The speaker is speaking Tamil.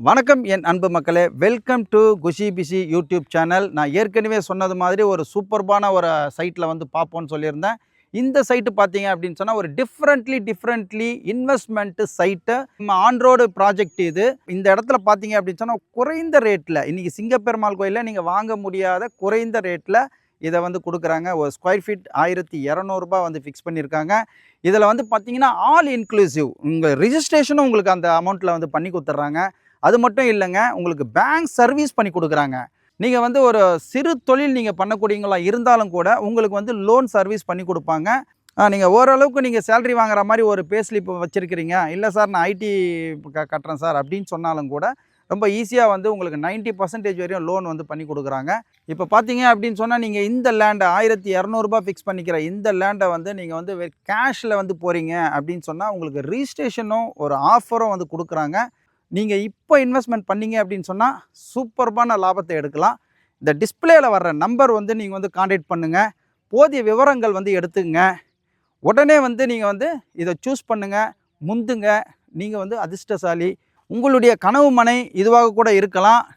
வணக்கம் என் அன்பு மக்களே, welcome to Khushi PC YouTube channel. நான் ஏற்கனவே சொன்னது மாதிரி ஒரு சூப்பர்பான ஒரு சைட்டில் வந்து பார்ப்போன்னு சொல்லியிருந்தேன். இந்த சைட்டு பார்த்தீங்க அப்படின்னு சொன்னால் ஒரு டிஃப்ரெண்ட்லி இன்வெஸ்ட்மெண்ட்டு சைட்டு. நம்ம ஆன் ரோடு ப்ராஜெக்ட் இது. இந்த இடத்துல பார்த்தீங்க அப்படின்னு சொன்னால் குறைந்த ரேட்டில் இன்றைக்கி சிங்கப்பெருமாள் கோயிலில் நீங்கள் வாங்க முடியாத குறைந்த ரேட்டில் இதை வந்து கொடுக்குறாங்க. ஒரு ஸ்கொயர் ஃபீட் 1200 வந்து ஃபிக்ஸ் பண்ணியிருக்காங்க. இதில் வந்து பார்த்தீங்கன்னா ஆல் இன்க்ளூசிவ் உங்கள் ரிஜிஸ்ட்ரேஷனும் உங்களுக்கு அந்த அமௌண்ட்டில் வந்து பண்ணி கொடுத்துட்றாங்க. அது மட்டும் இல்லைங்க, உங்களுக்கு பேங்க் சர்வீஸ் பண்ணி கொடுக்குறாங்க. நீங்கள் வந்து ஒரு சிறு தொழில் நீங்கள் பண்ணக்கூடியவங்களா இருந்தாலும் கூட உங்களுக்கு வந்து லோன் சர்வீஸ் பண்ணி கொடுப்பாங்க. நீங்கள் ஓரளவுக்கு நீங்கள் சேலரி வாங்குற மாதிரி ஒரு பே ஸ்லிப் வச்சுருக்கிறீங்க, இல்லை சார் நான் ஐடி கட்டுறேன் சார் அப்படின்னு சொன்னாலும் கூட ரொம்ப ஈஸியாக வந்து உங்களுக்கு 90% வரையும் லோன் வந்து பண்ணி கொடுக்குறாங்க. இப்போ பார்த்தீங்க அப்படின்னு சொன்னால் நீங்கள் இந்த லேண்டை 1200 ஃபிக்ஸ் பண்ணிக்கிற இந்த லேண்டை வந்து நீங்கள் வந்து கேஷில் வந்து போகிறீங்க அப்படின்னு சொன்னால் உங்களுக்கு ரிஜிஸ்ட்ரேஷனும் ஒரு ஆஃபரும் வந்து கொடுக்குறாங்க. நீங்கள் இப்போ இன்வெஸ்ட்மெண்ட் பண்ணீங்க அப்படின்னு சொன்னால் சூப்பர்பான லாபத்தை எடுக்கலாம். இந்த டிஸ்பிளேயில் வர்ற நம்பர் வந்து நீங்கள் வந்து காண்டாக்ட் பண்ணுங்கள். போதிய விவரங்கள் வந்து எடுத்துங்க. உடனே வந்து நீங்கள் வந்து இதை சூஸ் பண்ணுங்கள், முந்துங்க. நீங்கள் வந்து அதிர்ஷ்டசாலி. உங்களுடைய கனவு மனை இதுவாக கூட இருக்கலாம்.